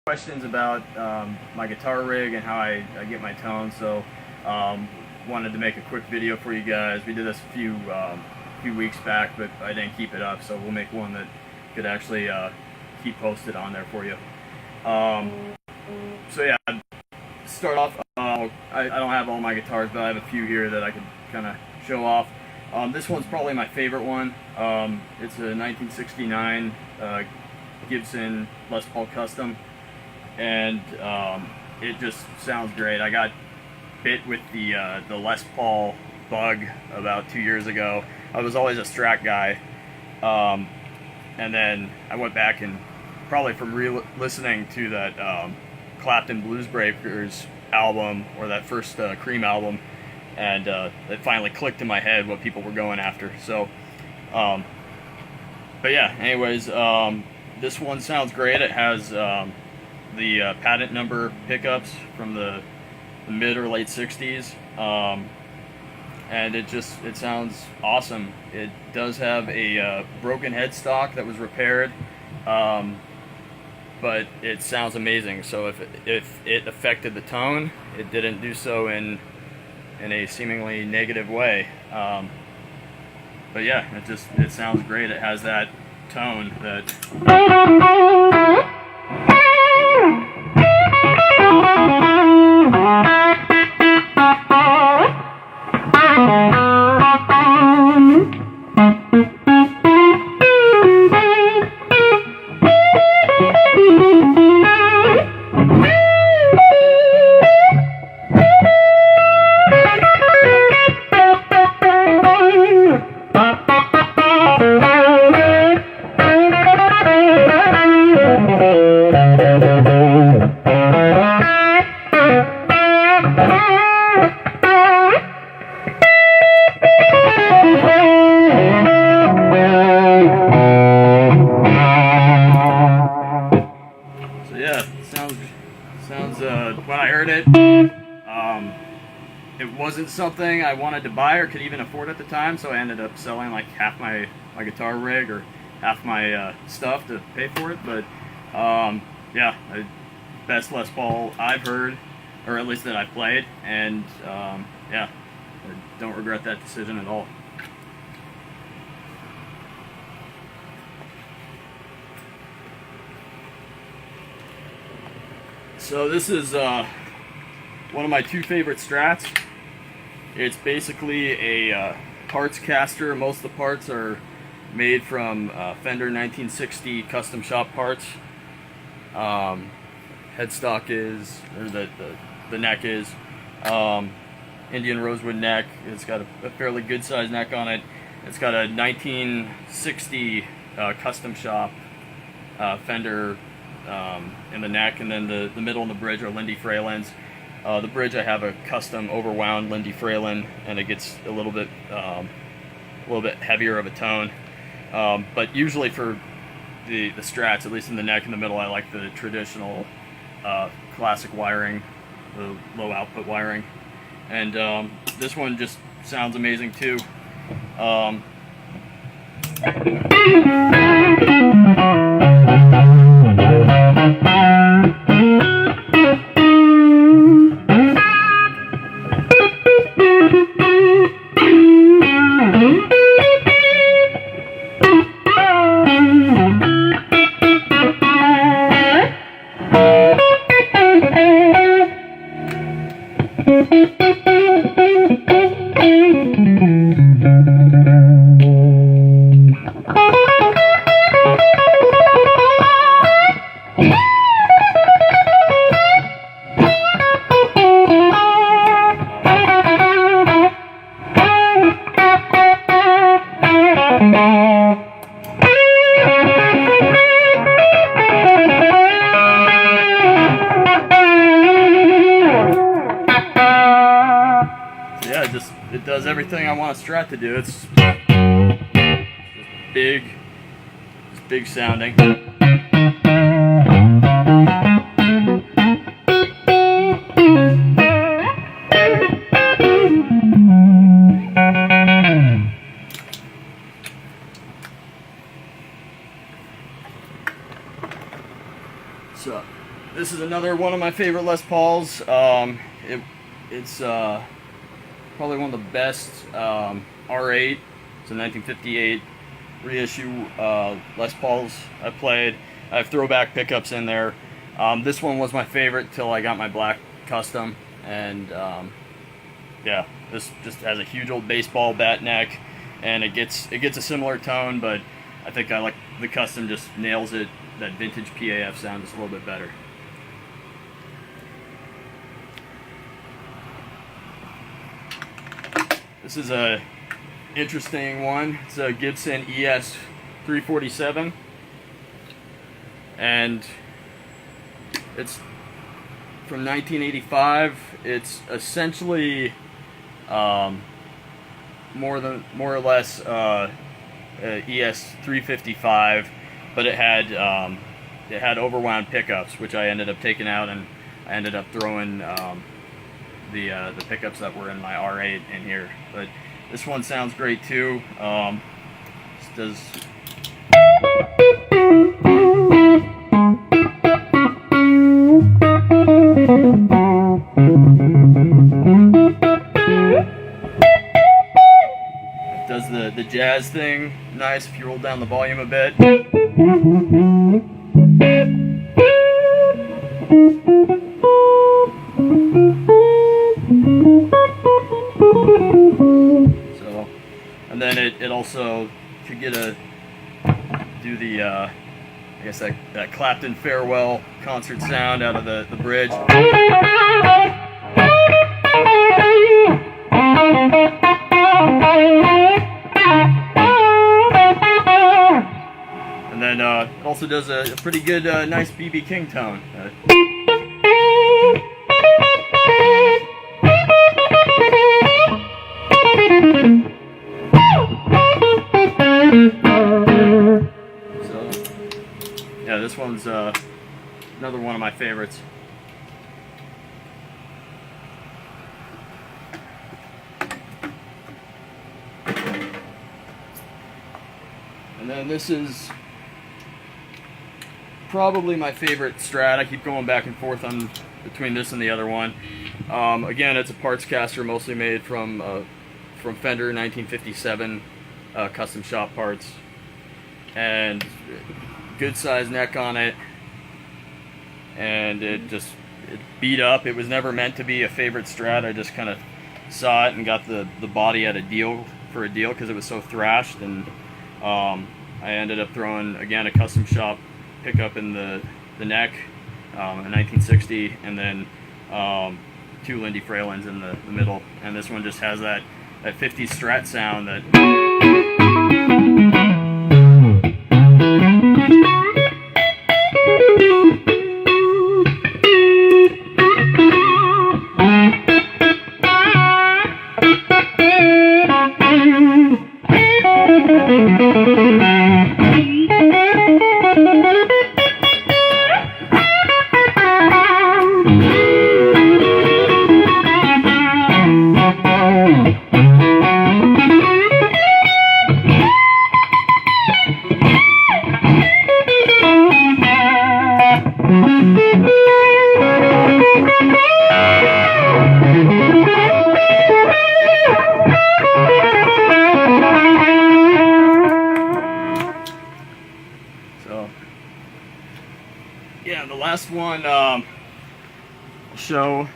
questions about my guitar rig and how I get my tone, so wanted to make a quick video for you guys. We did this a few weeks back, but I didn't keep it up, so we'll make one that could actually keep posted on there for you. So yeah, start off, I don't have all my guitars, but I have a few here that I could kind of show off. This one's probably my favorite one. It's a 1969 Gibson Les Paul Custom, and it just sounds great. I got bit with the Les Paul bug about 2 years ago. I was always a Strat guy, and then I went back and probably from listening to that Clapton Blues Breakers album, or that first Cream album, and it finally clicked in my head what people were going after. So, but yeah, anyways, this one sounds great. It has the patent number pickups from the mid or late 60s, and it sounds awesome. It does have a broken headstock that was repaired, but it sounds amazing. So if it affected the tone, it didn't do so in a seemingly negative way. But yeah, it sounds great. It has that tone that when I heard it, it wasn't something I wanted to buy or could even afford at the time, so I ended up selling like half my guitar rig or half my stuff to pay for it. But yeah, best Les Paul I've heard, or at least that I've played, and yeah, I don't regret that decision at all. So this is one of my two favorite Strats. It's basically a parts caster. Most of the parts are made from Fender 1960 custom shop parts. Headstock is, or the neck is Indian rosewood neck. It's got a fairly good sized neck on it. It's got a 1960 custom shop Fender in the neck, and then the middle and the bridge are Lindy Fralins. The bridge, I have a custom overwound Lindy Fralin, and it gets a little bit heavier of a tone. But usually for the Strats, at least in the neck and the middle, I like the traditional classic wiring, the low output wiring. And this one just sounds amazing too. It does everything I want a Strat to do. It's big sounding. This is another one of my favorite Les Pauls. It's probably one of the best R8. It's a 1958 reissue Les Pauls I played. I have throwback pickups in there. This one was my favorite till I got my black custom, and yeah, this just has a huge old baseball bat neck, and it gets a similar tone, but I think I like the custom, just nails it, that vintage PAF sound just a little bit better. This is a interesting one. It's a Gibson ES 347, and it's from 1985. It's essentially more or less ES 355, but it had overwound pickups, which I ended up taking out, and I ended up throwing the pickups that were in my R8 in here. But this one sounds great too. Just does. It does the jazz thing nice if you roll down the volume a bit. So, and then it also could do the I guess that Clapton farewell concert sound out of the bridge. And then it also does a pretty good, nice B.B. King tone. So, yeah, this one's another one of my favorites. And then this is probably my favorite Strat. I keep going back and forth on between this and the other one. Again, it's a parts caster, mostly made from Fender 1957 custom shop parts, and good size neck on it, and it beat up. It was never meant to be a favorite Strat. I just kind of saw it and got the body at a deal because it was so thrashed, and I ended up throwing, again, a custom shop pickup in the neck, a 1960, and then 2 Lindy Fralins in the middle. And this one just has that 50s Strat sound that. Yeah, the last one I'll show.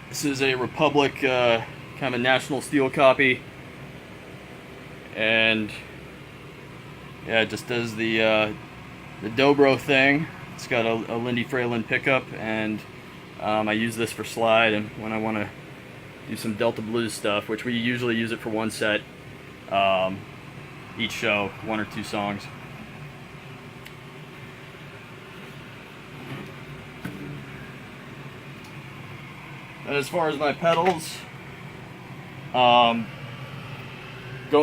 This is a Republic kind of a National Steel copy, and yeah, it just does the dobro thing. It's got a Lindy Fralin pickup, and I use this for slide and when I want to do some Delta Blues stuff, which we usually use it for one set each show, 1 or 2 songs. And as far as my pedals, going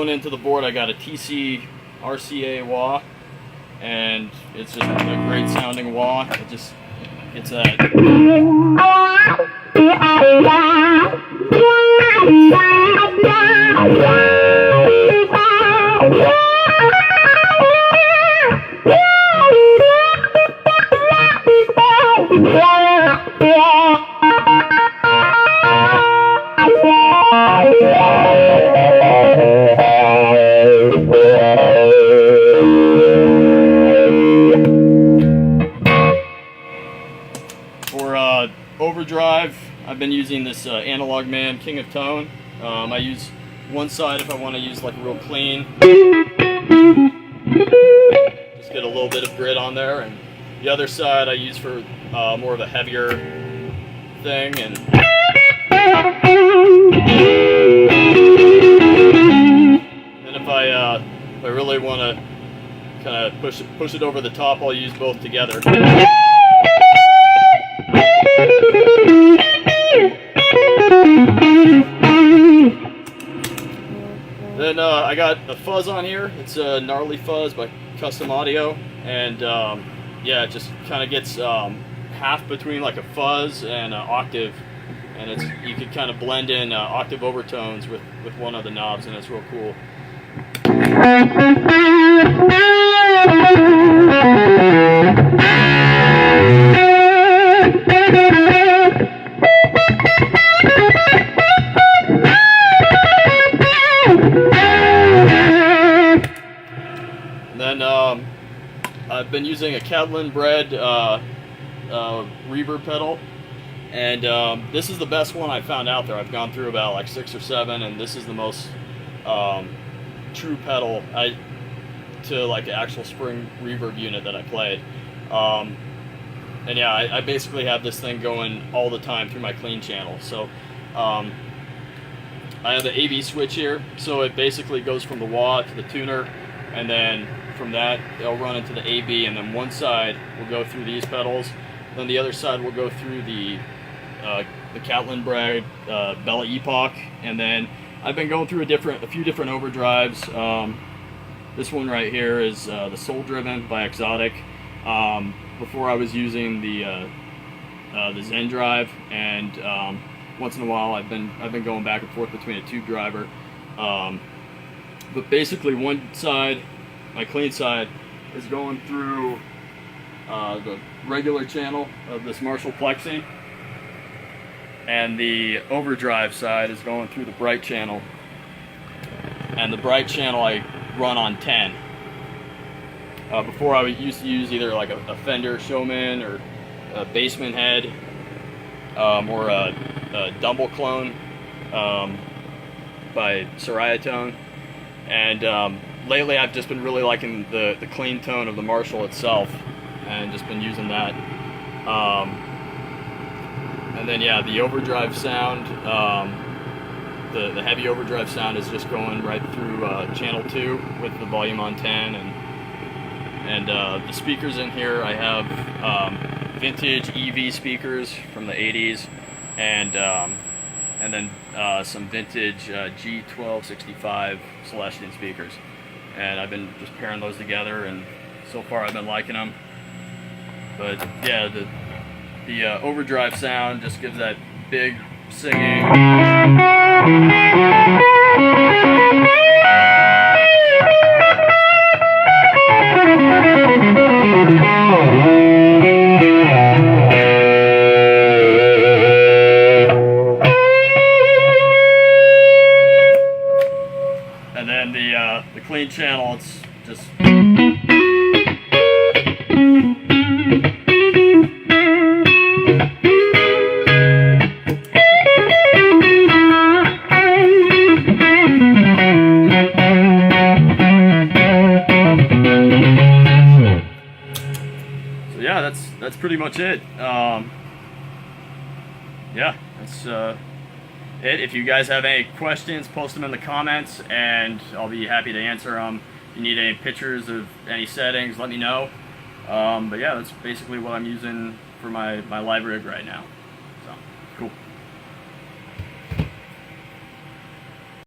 into the board, I got a TC RCA wah, and it's just a great sounding wah. It just gets that. overdrive, I've been using this Analog Man King of Tone. I use one side if I want to use like real clean. Just get a little bit of grit on there, and the other side I use for more of a heavier thing. And then if I really want to kind of push it over the top, I'll use both together. Then I got a fuzz on here. It's a Gnarly Fuzz by Custom Audio, and yeah, it just kind of gets half between like a fuzz and an octave, and you can kind of blend in octave overtones with one of the knobs, and it's real cool. I've been using a Catalan bred reverb pedal, and this is the best one I found out there. I've gone through about like 6 or 7, and this is the most true pedal to like the actual spring reverb unit that I played. And yeah, I basically have this thing going all the time through my clean channel. So I have the AV switch here, so it basically goes from the wah to the tuner, and then from that it'll run into the AB, and then one side will go through these pedals, then the other side will go through the Catalan bred Bella Epoch, and then I've been going through a few different overdrives. This one right here is the Soul Driven by Exotic. Before I was using the Zen drive, and once in a while I've been going back and forth between a tube driver. But basically, one side, my clean side, is going through the regular channel of this Marshall Plexi, and the overdrive side is going through the bright channel. And the bright channel I run on 10. Before I used to use either like a Fender Showman or a Basement Head, or a Dumble clone by Suhr. And lately I've just been really liking the clean tone of the Marshall itself, and just been using that. And then yeah, the overdrive sound, the heavy overdrive sound is just going right through channel 2 with the volume on 10, and the speakers in here, I have vintage EV speakers from the 80s, and then some vintage G1265 Celestion speakers, and I've been just pairing those together, and so far I've been liking them. But yeah, the overdrive sound just gives that big singing. And then the clean channel, it's just. Yeah, that's pretty much it. Yeah, that's it. If you guys have any questions, post them in the comments, and I'll be happy to answer them. If you need any pictures of any settings, let me know. But yeah, that's basically what I'm using for my live rig right now.